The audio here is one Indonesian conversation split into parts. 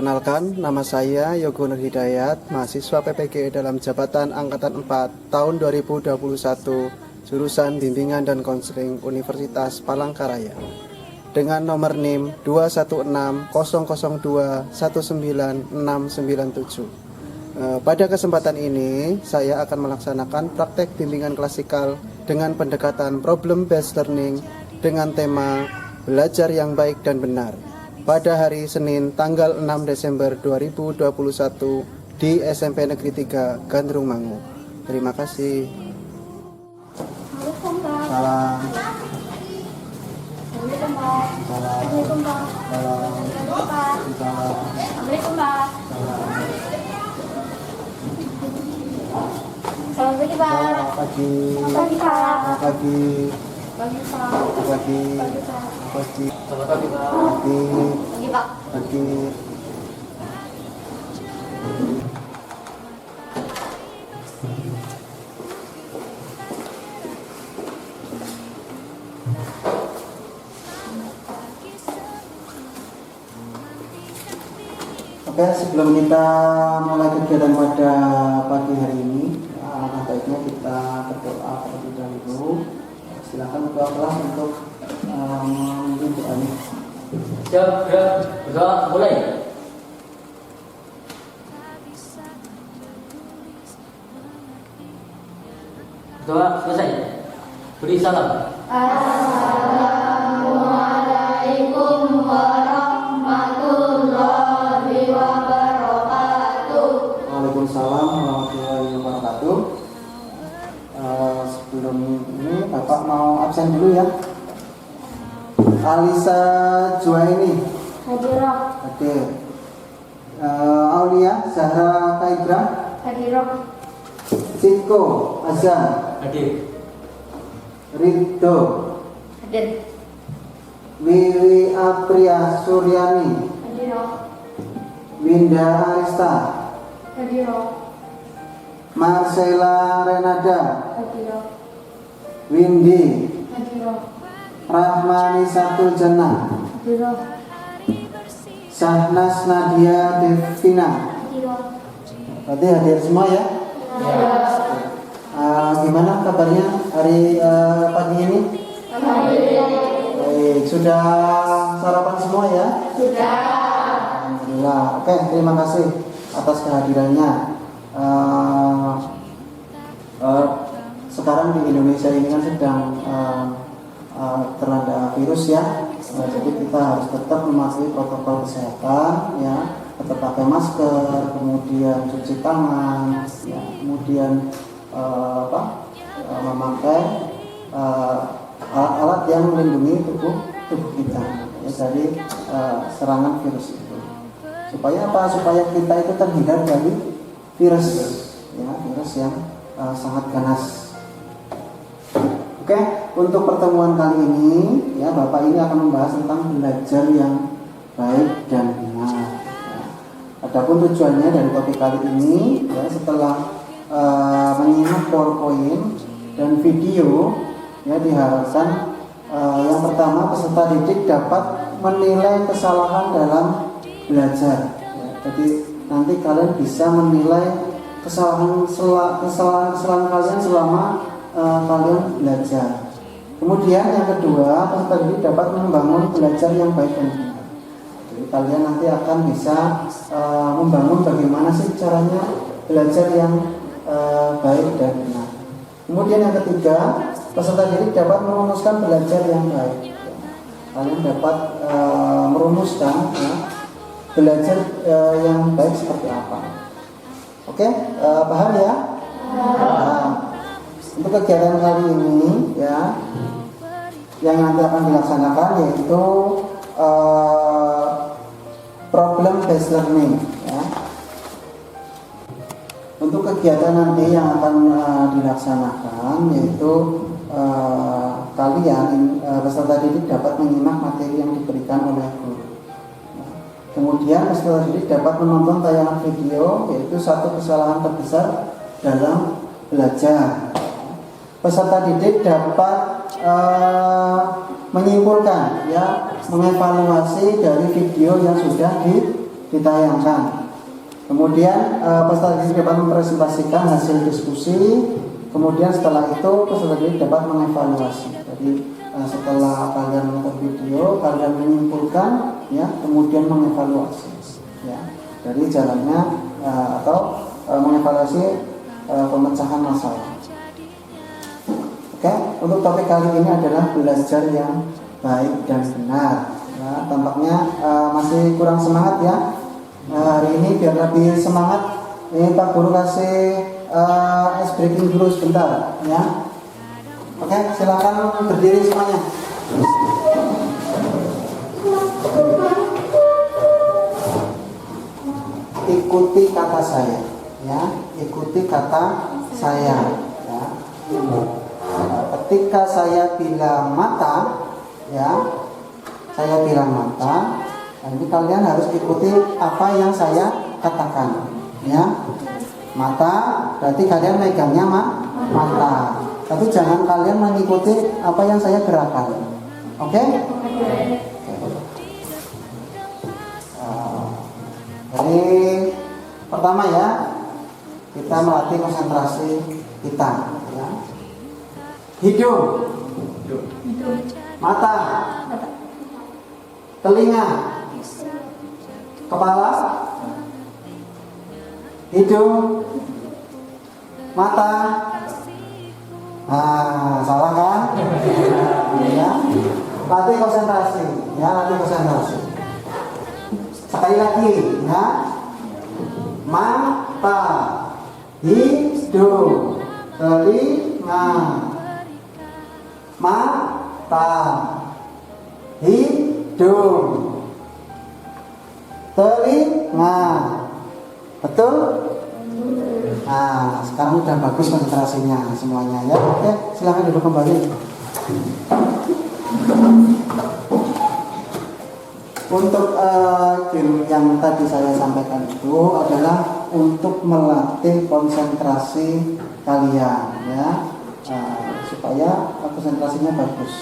Perkenalkan, nama saya Yogo Nur Hidayat, mahasiswa PPG dalam jabatan Angkatan 4 tahun 2021, jurusan Bimbingan dan Konseling Universitas Palangkaraya. Dengan nomor NIM 2160021997. Pada kesempatan ini, saya akan melaksanakan praktek bimbingan klasikal dengan pendekatan problem based learning dengan tema belajar yang baik dan benar pada hari Senin tanggal 6 Desember 2021 di SMP Negeri 3 Gandrung Mangu. Terima kasih. Salam. Assalamualaikum Pak. Assalamualaikum Pak. Assalamualaikum Pak. Selamat pagi Pak. Selamat pagi. Selamat pagi Pak. Selamat pagi. Pagi Pak. Selamat pagi. Pagi Pak. Pagi. Selamat pagi Pak. Pagi. Pagi Pak. Pagi. Oke, sebelum kita mulai kegiatan pada pagi hari ini, alangkah baiknya kita berdoa terlebih dahulu. Silakan ketua kelas untuk memimpin doanya. Siap, gerak, berdoa, mulai. Doa selesai. Beri salam. Assalamualaikum warahmatullahi wabarakatuh. Waalaikumsalam warahmatullahi wabarakatuh. Sebelum ini Bapak mau absen dulu ya. Alisa Juwaini. Hadirah. Oke. Aulia Zahra Kaibra. Hadirah. Ciko Azam. Hadir. Ridho. Hadir. Wiwi Apriya Suryani. Hadirah. Winda Arista. Hadirah. Marcella Renada. Hadirah. Windy. Hadirah. Rahmani Satul Jannah. Hadirah. Syahnas Nadia Devina. Hadirah. Berarti hadir semua ya? Gimana kabarnya hari pagi ini? Baik, sudah sarapan semua ya? Sudah. Alhamdulillah. Oke, terima kasih atas kehadirannya. Sekarang di Indonesia ini kan sedang terlanda virus ya. Jadi kita harus tetap mematuhi protokol kesehatan ya, tetap pakai masker, kemudian cuci tangan, ya, kemudian memakai alat-alat yang melindungi tubuh kita ya, dari serangan virus itu. Supaya apa? Supaya kita itu terhindar dari virus ya, virus yang sangat ganas. Oke, untuk pertemuan kali ini ya, Bapak ini akan membahas tentang belajar yang baik dan benar. Ya. Adapun tujuannya dari topik kali ini ya, setelah menyimak PowerPoint dan video ya, diharapkan yang pertama peserta didik dapat menilai kesalahan dalam belajar ya. Jadi nanti kalian bisa menilai kesalahan kalian selama kalian belajar. Kemudian yang kedua, peserta didik dapat membangun belajar yang baik dan benar. Jadi kalian nanti akan bisa membangun bagaimana sih caranya belajar yang baik dan benar. Kemudian yang ketiga, peserta didik dapat merumuskan belajar yang baik. Kalian dapat merumuskan ya, belajar yang baik seperti apa. Oke, paham ya? Nah, untuk kegiatan kali ini ya, yang nanti akan dilaksanakan yaitu problem based learning ya. Untuk kegiatan nanti yang akan dilaksanakan yaitu kalian peserta didik dapat menyimak materi yang diberikan oleh guru. Kemudian peserta didik dapat menonton tayangan video yaitu satu kesalahan terbesar dalam belajar. Peserta didik dapat menyimpulkan ya, mengevaluasi dari video yang sudah ditayangkan. Kemudian peserta didik dapat mempresentasikan hasil diskusi. Kemudian setelah itu peserta didik dapat mengevaluasi. Jadi setelah kalian menonton video, kalian menyimpulkan, ya, kemudian mengevaluasi, ya, dari jalannya atau mengevaluasi pemecahan masalah. Oke, untuk topik kali ini adalah belajar yang baik dan benar. Ya, tampaknya masih kurang semangat ya. Hari ini biar lebih semangat, ini Pak Guru kasih ice breaking dulu sebentar, ya. Oke, silakan berdiri semuanya. Ikuti kata saya, ya. Ikuti kata saya, ya. Ketika saya bilang mata, ya, saya bilang mata, nah ini kalian harus ikuti apa yang saya katakan, ya. Mata berarti kalian megangnya mata, tapi jangan kalian mengikuti apa yang saya gerakan. Oke? Jadi pertama ya, kita melatih konsentrasi kita, ya. Hidung, mata, telinga, kepala, hidung, mata. Salah kan? Ya. Latih konsentrasi, ya, latih konsentrasi. Sekali lagi, ya. Mata, hidung, telinga, mata, hidung, telinga. Betul? Nah, sekarang udah bagus konsentrasinya semuanya, ya. Oke, silakan duduk kembali. Untuk game yang tadi saya sampaikan itu adalah untuk melatih konsentrasi kalian, ya, supaya konsentrasinya bagus.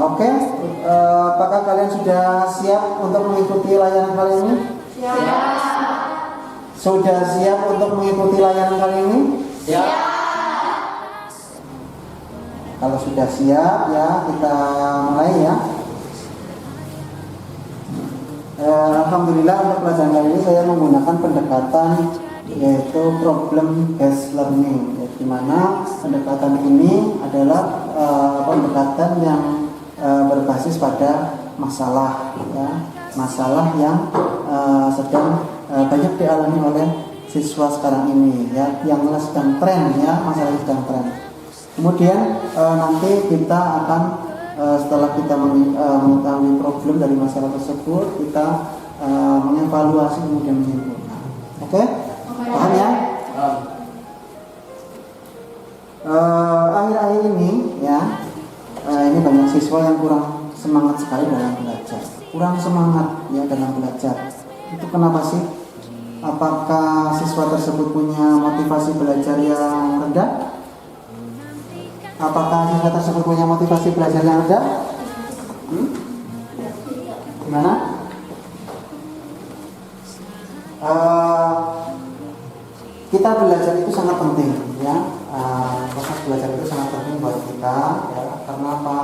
Oke, apakah kalian sudah siap untuk mengikuti layanan kali ini? Siap. Sudah siap untuk mengikuti layanan kali ini? Siap. Kalau sudah siap, ya, kita mulai, ya. Alhamdulillah untuk pelajaran kali ini saya menggunakan pendekatan yaitu problem based learning, di mana pendekatan ini adalah pendekatan yang berbasis pada masalah, ya, masalah yang sedang banyak dialami oleh siswa sekarang ini, ya, yang sedang tren, ya, masalah yang sedang tren. Kemudian nanti kita akan setelah kita mengetahui problem dari masalah tersebut, kita mengevaluasi kemudian menyimpulkan. Oke? Paham ya? Akhir-akhir ini, ya, ini banyak siswa yang kurang semangat sekali dalam belajar. Kurang semangat, ya, dalam belajar. Itu kenapa sih? Apakah siswa tersebut punya motivasi belajar yang rendah? Apakah siswa tersebut punya motivasi belajar yang rendah? Gimana? Kita belajar itu sangat penting, ya. Proses belajar itu sangat penting buat kita, ya. Karena apa?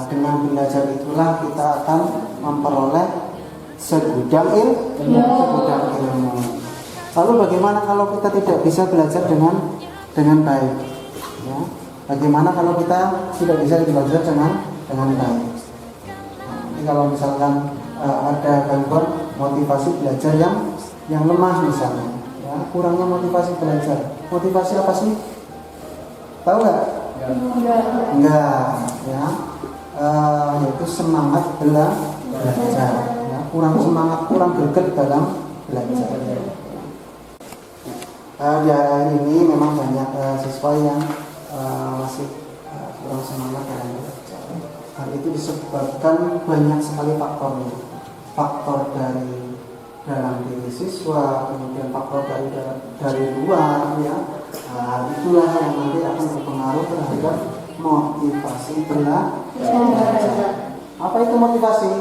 Dengan belajar itulah kita akan memperoleh segudang ilmu. Lalu bagaimana kalau kita tidak bisa belajar dengan baik? Ya. Bagaimana kalau kita tidak bisa belajar dengan baik? Jadi kalau misalkan ada gangguan motivasi belajar yang lemah misalnya, ya, kurangnya motivasi belajar. Motivasi apa sih? Tahu nggak? Enggak, ya. Yaitu semangat belajar. Ya. Kurang semangat, kurang greget dalam belajar. Di hari ini memang banyak siswa yang masih kurang semangat dalam belajar. Hal itu disebabkan banyak sekali faktornya. Faktor dari dalam diri siswa, kemudian faktor dari luar, ya. Itulah yang nanti akan berpengaruh terhadap motivasi belajar. Apa itu motivasi?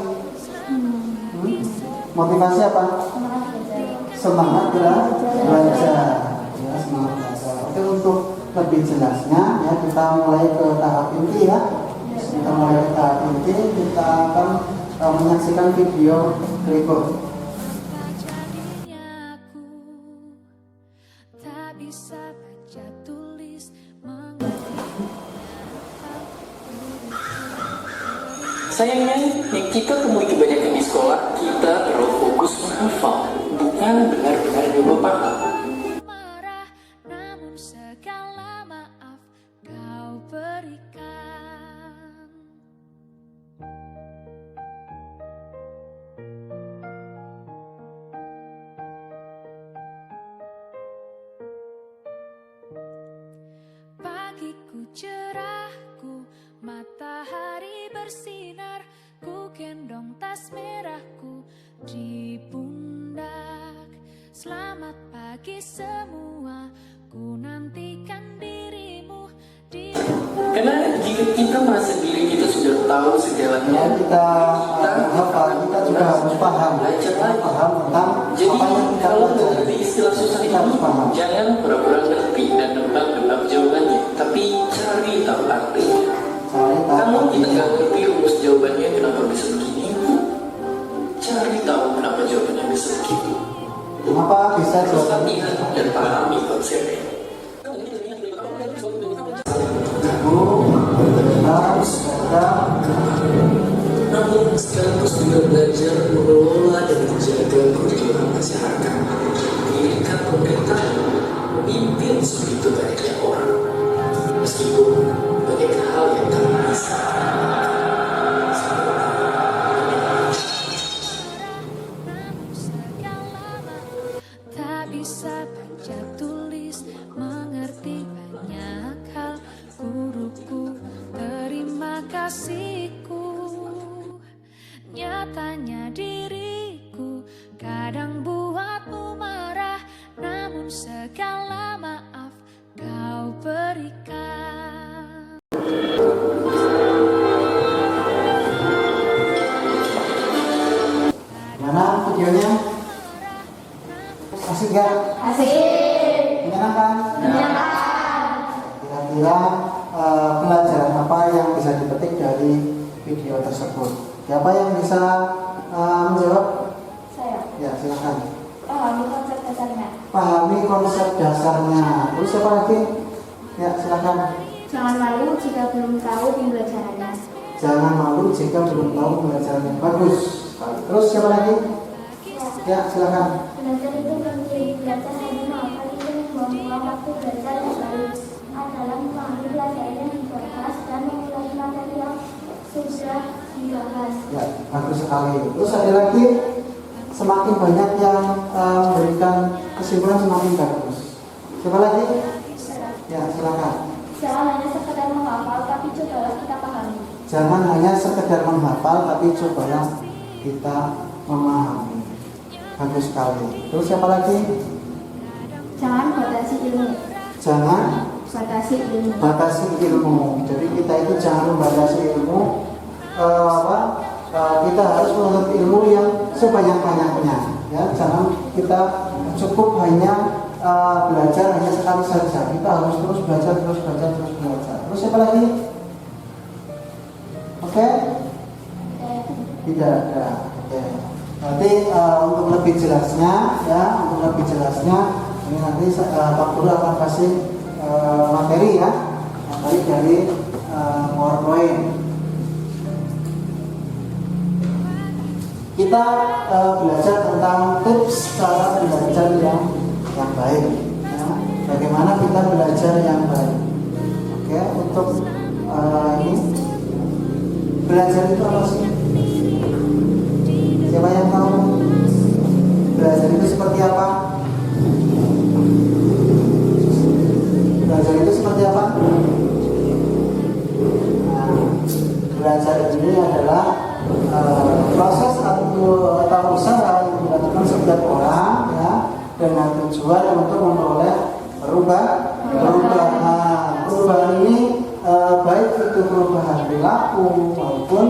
Motivasi apa? Semangat belajar. Semangat belajar. Ya, semangat belajar. Oke, untuk lebih jelasnya ya kita mulai ke tahap inti ya. Kita mulai ke tahap inti, kita akan menyaksikan video berikut. Sayangnya, yang kita temui kebanyakan di sekolah, kita terlalu fokus menghafal, bukan benar-benar nyoba paham. Marah, namun segala maaf kau berikan. Pagiku cerahku, matahari bersinar, ku gendong tas merahku di pundak. Selamat pagi semua, ku nantikan dirimu di Karena jika kita merasa diri kita sudah tahu Ya, segalanya, kita hafal, kita juga harus paham tentang jadi apa yang kita kalau pelajari. mengerti istilah susah Kita ini, harus paham. jangan pura-pura ngerti dan nebak-nebak jawabannya, tapi cari tahu artinya. Cari tahu Kamu kita artinya. nggak ngerti rumus jawabannya kenapa bisa begini, cari tahu kenapa jawabannya bisa begitu. Kenapa bisa Terus jawabannya? latihan dan pahami konsepnya. Ibu, harus ada Namun sekaligus juga belajar mengelola dan menjaga kehidupan masyarakat, mendirikan pemerintahan, memimpin sebegitu banyaknya orang. Meskipun banyak hal yang tak bisa. tak bisa baca tulis, mengerti banyak hal. Guruku, terima kasihku. Nyatanya diriku kadang buatmu marah, namun segala maaf kau berikan. mana videonya? Asik gak? Asik. Menyenangkan? Kira-kira pelajaran apa yang bisa dipetik dari video tersebut? Siapa yang bisa menjawab? Saya. Ya, silakan. Pahami konsep dasarnya. Pahami konsep dasarnya. Terus siapa lagi? Ya, silakan. Jangan malu jika belum tahu pembelajarannya. Jangan malu jika belum tahu pembelajarannya. Bagus. Terus siapa lagi? Ya, silakan. Belajar itu penting. Belajar hanya menghafal itu membuang waktu belajar yang baik adalah memahami pelajaran yang dibahas dan mengulangi materi yang sudah dibahas. Ya, bagus sekali. Terus ada lagi, semakin banyak yang memberikan kesimpulan semakin bagus. Siapa lagi? Ya, silakan. Jangan hanya sekedar menghafal, tapi cobalah kita pahami. Jangan hanya sekedar menghafal, tapi cobalah kita memahami. Bagus sekali. Terus siapa lagi? Jangan batasi ilmu. Jangan Batasi ilmu. batasi ilmu. Jadi kita itu jangan membatasi ilmu. Kita harus menuntut ilmu yang sebanyak-banyaknya. Ya, jangan kita cukup hanya belajar hanya sekali saja. Kita harus terus belajar, terus belajar, terus belajar. Terus siapa lagi? Oke? Tidak ada. Oke. Nanti untuk lebih jelasnya, ya, untuk lebih jelasnya, ini nanti Pak Guru akan kasih materi ya, materi dari PowerPoint. Kita belajar tentang tips cara belajar yang baik. Ya. Bagaimana kita belajar yang baik? Oke, untuk ini belajar itu apa sih? Siapa yang tahu? Belajar itu seperti apa? Belajar itu seperti apa? Nah, belajar ini adalah proses atau usaha yang dilakukan setiap orang ya dengan tujuan untuk memperoleh perubahan. Perubahan ini baik itu perubahan perilaku maupun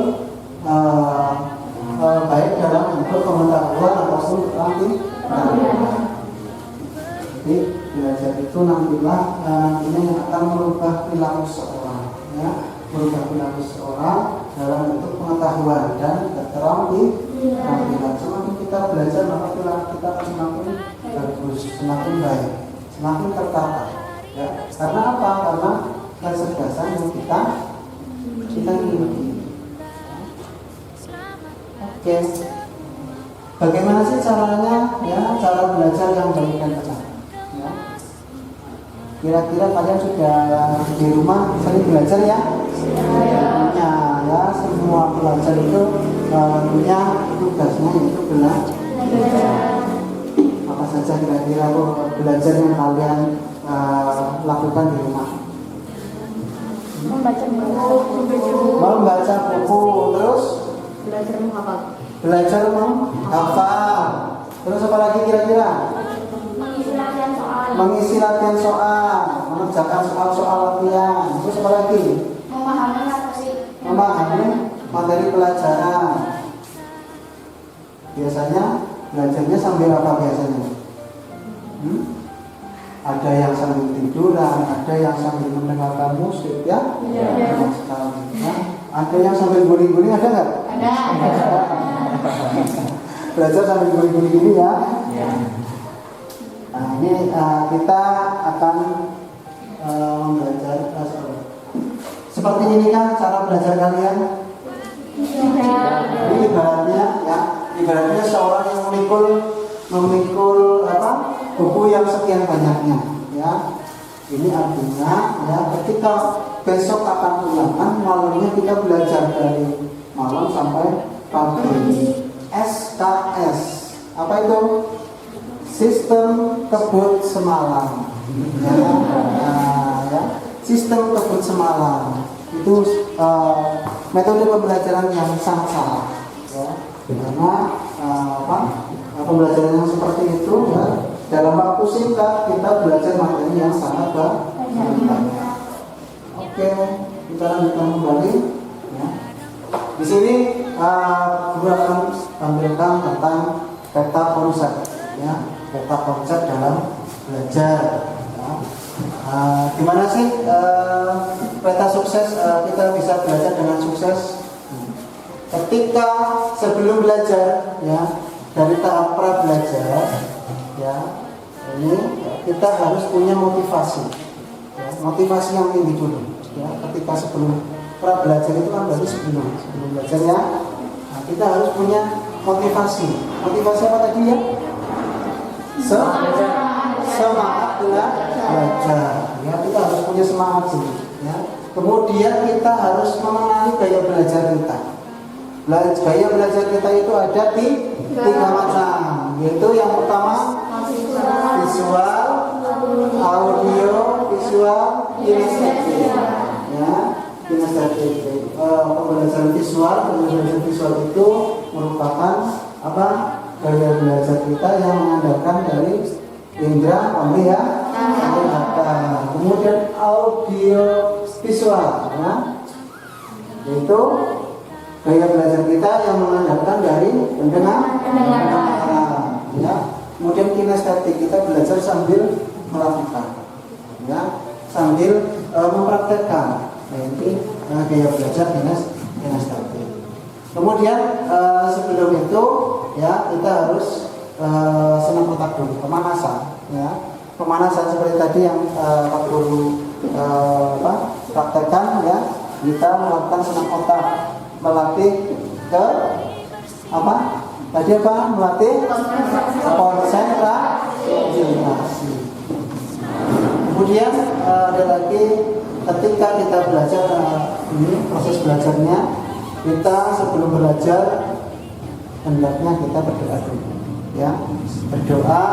baik dalam bentuk pengetahuan ataupun pengetahuan. Jadi belajar itu nantinya yang akan merubah perilaku seorang, ya, merubah perilaku seorang dalam bentuk pengetahuan dan keterampilan. Semakin kita belajar maka perilaku kita akan semakin bagus, semakin baik, semakin tertata. Ya, karena apa? Karena kecerdasan yang kita miliki. Oke, bagaimana sih caranya? Ya, cara belajar yang baik dan benar. Ya. Kira-kira kalian sudah di rumah sering belajar ya? Ya, semua pelajar itu punya tugasnya yaitu belajar. Apa saja kira-kira belajar yang kalian lakukan di rumah? Membaca buku, terus belajar menghafal. Terus apa lagi kira-kira? Mengisi latihan soal, mengerjakan soal-soal latihan. Terus apa lagi? Memahami materi pelajaran. Biasanya belajarnya sambil apa biasanya? Ada yang sambil tiduran, ada yang sambil mendengarkan musik, ya? Banyak sekali. Ya? Ada yang sambil guling-guling, ada nggak? Ada. Belajar sambil guling-guling ini ya? Nah, ini kita akan belajar seperti ini kan cara belajar kalian? Ini ibaratnya seorang yang memikul buku yang sekian banyaknya, ya. Ini artinya ya ketika besok akan ulangan, malamnya kita belajar dari malam sampai pagi. SKS apa itu? Sistem kebut semalam. Ya. Sistem kebut semalam itu metode pembelajaran yang sangat salah, ya. Karena pembelajaran yang seperti itu ya, dalam waktu singkat kita belajar materi yang sangat banyak. Oke, kita lanjutkan kembali. Ya. Di sini guru akan tampilkan tentang peta konsep, ya, peta konsep dalam belajar. Ya. Gimana sih peta sukses kita bisa belajar dengan sukses? Ketika sebelum belajar, ya, dari tahap pra belajar, ya, ini kita harus punya motivasi, ya, motivasi yang tinggi dulu. Ya, ketika sebelum pra belajar itu kan berarti sebelum belajarnya, nah, kita harus punya motivasi. Motivasi apa tadi ya? Semangat belajar. Ya, kita harus punya semangat dulu. Ya. Kemudian kita harus mengenali gaya belajar kita. Gaya belajar kita itu ada tiga macam, yaitu yang pertama visual, audio, visual, kinestetik. Ya, kinestetik. Pembelajaran visual itu merupakan gaya belajar kita yang mengandalkan dari indera penglihatan. Kemudian audio visual, ya, yaitu gaya belajar kita yang mengandalkan dari pendengaran, ya. Kemudian kinestetik, kita belajar sambil melakukan, ya, sambil mempraktekkan. Yaitu gaya belajar kinestetik. Kemudian sebelum itu, ya, kita harus senam otak dulu, pemanasan, ya. Pemanasan seperti tadi yang Pak Guru praktekkan, ya. Kita melakukan senam otak, melatih melatih konsentrasi. Kemudian ada lagi ketika kita belajar ini proses belajarnya, kita sebelum belajar hendaknya kita berdoa dulu, ya, berdoa,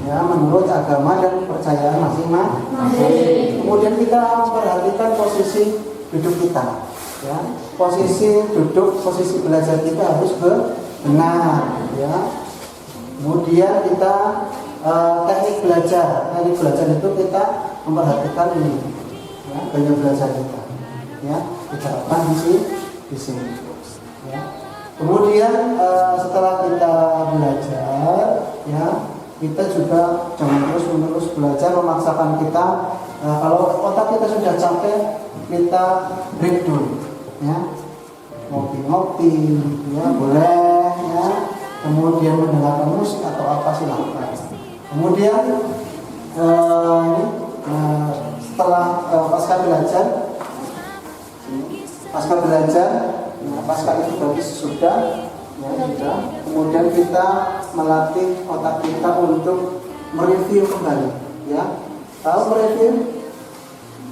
ya, menurut agama dan kepercayaan masing-masing. Kemudian kita memperhatikan posisi duduk kita, ya, posisi duduk, posisi belajar kita harus benar, ya. Kemudian kita teknik belajar itu kita memperhatikan ini, ya, gaya belajar kita, ya, diterapkan di sini, ya. Kemudian setelah kita belajar, ya kita juga jangan terus-menerus belajar memaksakan kita. Kalau otak kita sudah capek, kita break dulu, ya ngopi-ngopi, ya boleh, ya. Kemudian mendengarkan musik atau apa silakan. Kemudian setelah pasca belajar, pasca itu berarti sudah, ya sudah. Kemudian kita melatih otak kita untuk mereview kembali, ya. Tahu mereview?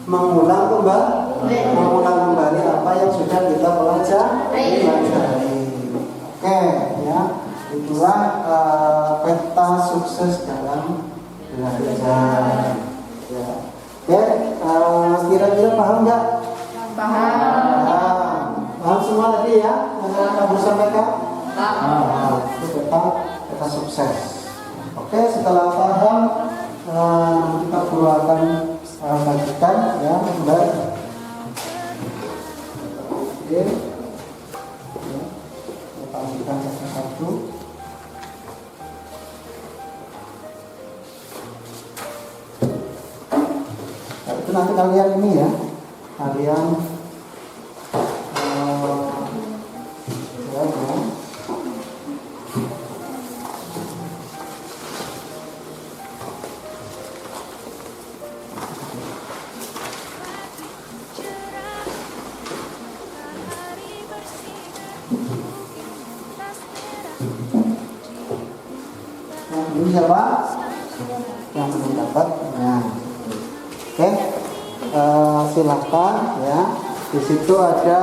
Mengulang kembali apa yang sudah kita pelajari. Oke, ya. Itulah peta sukses dalam belajar. Ya. Oke, kira-kira paham nggak? Paham semua tadi ya? Yang kamu sampaikan? Itu peta sukses. Oke, setelah paham, kita perlu akan lanjutkan ya kembali. Oke, kita lanjutkan satu-satu. Nah, itu nanti kalian ini ya, kalian ini siapa? Yang belum dapat. Nah, oke. Silakan ya. Di situ ada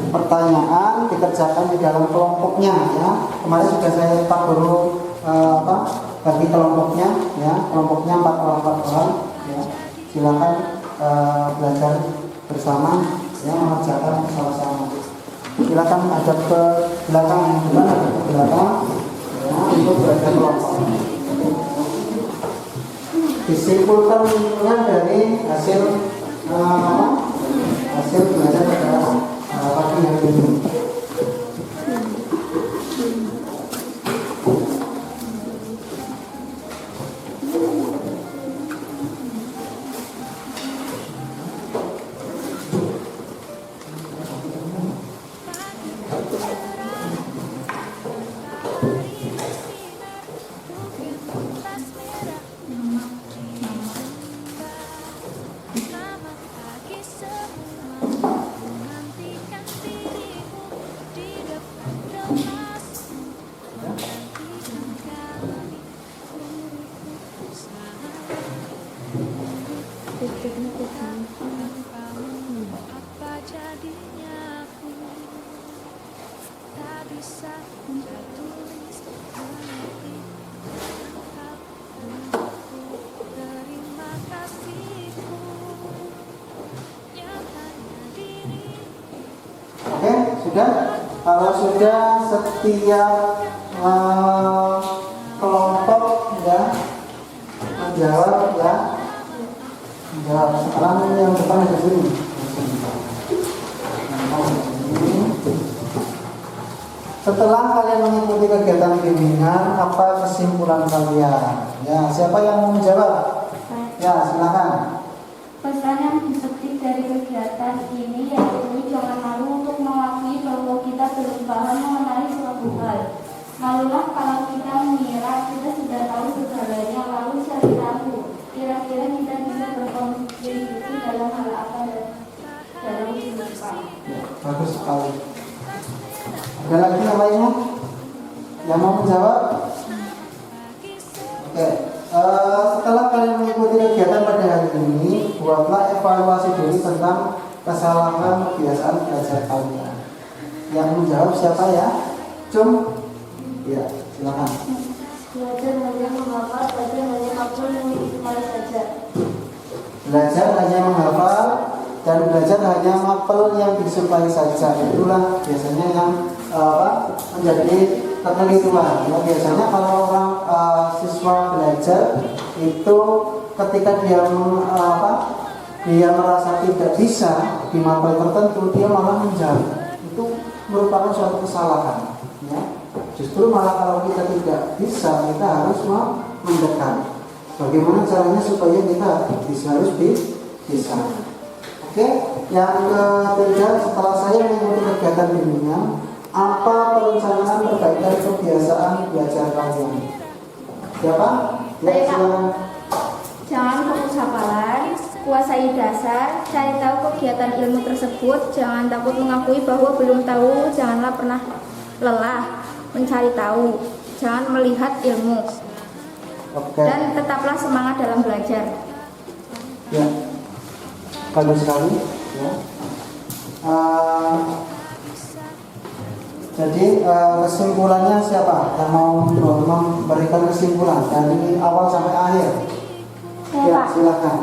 pertanyaan dikerjakan di dalam kelompoknya ya. Kemarin sudah saya bagi kelompoknya ya. Kelompoknya 4 orang ya. Silakan belajar bersama ya, mengerjakan sama-sama. Silakan hadap ke belakang, ya, untuk belajar kelompok. Disimpulkan dari hasil belajar pada pagi hari ini. Apa jadinya aku tak bisa tertulis mengerti engkau terima kasihku yang hanya diri. Oke, sudah. Kalau sudah setiap kelompok ya menjawab ya. Sekarang yang depan di sini. Setelah kalian mengikuti kegiatan bimbingan, apa kesimpulan kalian? Ya, siapa yang mau menjawab? Ya, silakan. Pesan yang dipetik dari kegiatan ini yaitu jangan malu untuk mengakui bahwa kita belum paham mengenai suatu hal. Malulah kalau kita mengira kita sudah tahu segalanya lalu cari tahu. Kira-kira kita bisa berkontribusi dalam hal apa dalam kehidupan. Bagus sekali. Ada lagi yang lainnya yang mau menjawab? Oke. Setelah kalian mengikuti kegiatan pada hari ini, buatlah evaluasi diri tentang kesalahan kebiasaan belajar kalian. Yang menjawab siapa ya? Cum? Ya, silakan. Belajar hanya menghafal, belajar hanya mampu mengikuti saja. Belajar hanya menghafal dan belajar hanya mapel yang disukai saja. Itulah biasanya yang menjadi kekeliruan. Ya, biasanya kalau orang siswa belajar itu ketika dia merasa tidak bisa di mapel tertentu, dia malah menjauh. Itu merupakan suatu kesalahan. Ya. Justru malah kalau kita tidak bisa, kita harus mendekat. Bagaimana caranya supaya kita harus bisa. Oke, yang ketiga, setelah saya mengikuti kegiatan bimbingan, apa perencanaan perbaikan kebiasaan belajar kalian? Siapa? Ya, silakan. Jangan fokus hafalan, kuasai dasar, cari tahu kegiatan ilmu tersebut, jangan takut mengakui bahwa belum tahu, janganlah pernah lelah mencari tahu, jangan melihat ilmu, dan tetaplah semangat dalam belajar. Ya, bagus sekali. Ya. Jadi kesimpulannya siapa yang mau memberikan kesimpulan dari awal sampai akhir? Ya, silakan.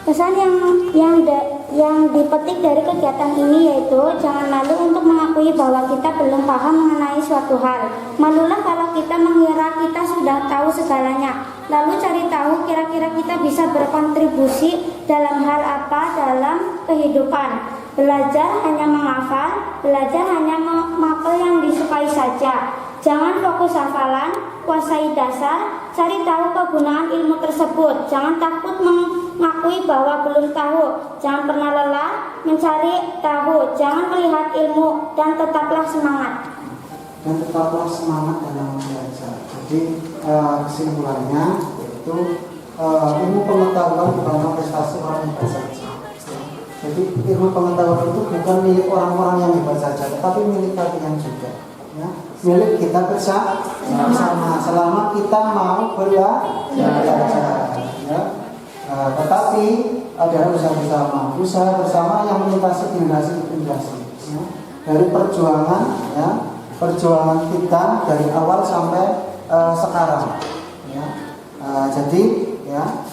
Pesan yang dipetik dari kegiatan ini yaitu jangan malu untuk mengakui bahwa kita belum paham mengenai suatu hal. Malulah kalau kita mengira kita sudah tahu segalanya. Lalu cari tahu kira-kira kita bisa berkontribusi dalam hal apa dalam kehidupan. Belajar hanya menghafal, belajar hanya memakai yang disukai saja. Jangan fokus hafalan, kuasai dasar, cari tahu kegunaan ilmu tersebut. Jangan takut mengakui bahwa belum tahu. Jangan pernah lelah mencari tahu. Jangan melihat ilmu dan tetaplah semangat. Dan tetaplah semangat dalam belajar. Jadi kesimpulannya yaitu ilmu pengetahuan bukanlah prestasi orang hebat saja. Jadi ilmu pengetahuan itu bukan milik orang-orang yang hebat saja, tetapi milik kalian juga. Ya, milik kita bersama selama kita mau belajar. Ya. Tetapi adalah usaha bersama yang melintasi generasi. Ya. Dari perjuangan kita dari awal sampai sekarang. Ya. Jadi ya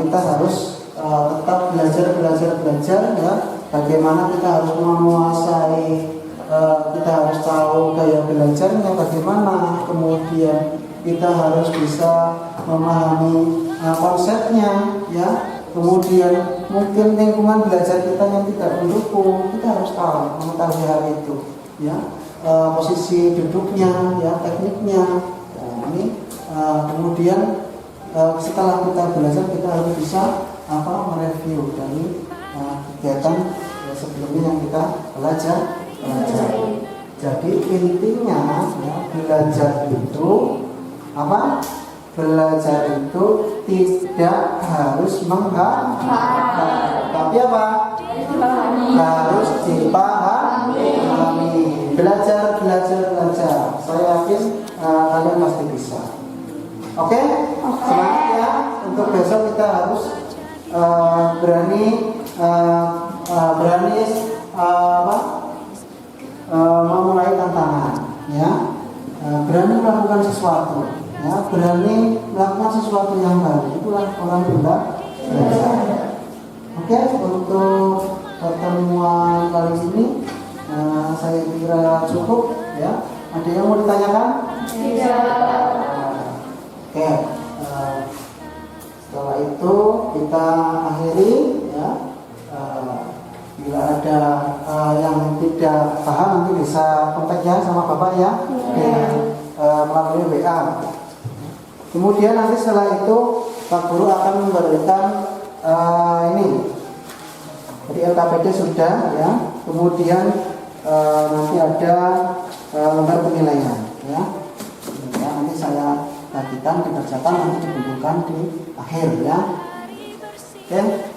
kita harus tetap belajar ya. Bagaimana kita harus menguasai, kita harus tahu gaya belajarnya bagaimana, kemudian kita harus bisa memahami konsepnya, ya. Kemudian mungkin lingkungan belajar kita yang tidak mendukung, kita harus tahu mengetahui hal itu, ya. Posisi duduknya, ya, tekniknya. Nah, ini kemudian setelah kita belajar kita harus bisa mereview dari kegiatan sebelumnya yang kita belajar. Jadi intinya ya, belajar itu apa? Belajar itu tidak harus menghafal, tapi apa? Harus dipahami. Belajar. Saya yakin kalian pasti bisa. Oke? Semangat ya. Untuk besok kita harus berani memulai tantangan, ya. Berani melakukan sesuatu, ya. Berani melakukan sesuatu yang baru. Itulah orang belajar. Oke, untuk pertemuan kali ini saya kira cukup, ya. Ada yang mau ditanyakan? Tidak. Oke. Setelah itu kita akhiri, ya. Bila ada yang tidak paham nanti bisa kontak ya sama Bapak ya, melalui WA. Kemudian nanti setelah itu Pak Guru akan memberikan ini. Jadi LKPD sudah, ya. Kemudian nanti ada lembar penilaian, ya. Nanti saya bagikan, dikerjakan, nanti dikumpulkan di akhir, ya. Oke,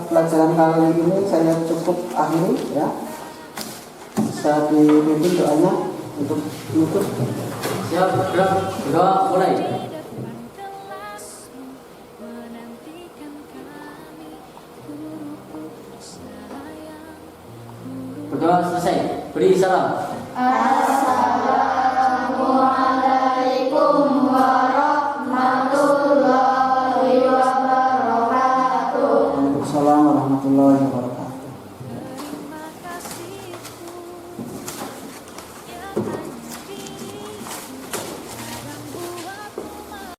pelajaran kali ini saya cukup akhiri, ya. Bisa dipimpin doanya untuk menutup. Siap, gerak, berdoa, mulai. Berdoa selesai. Beri salam.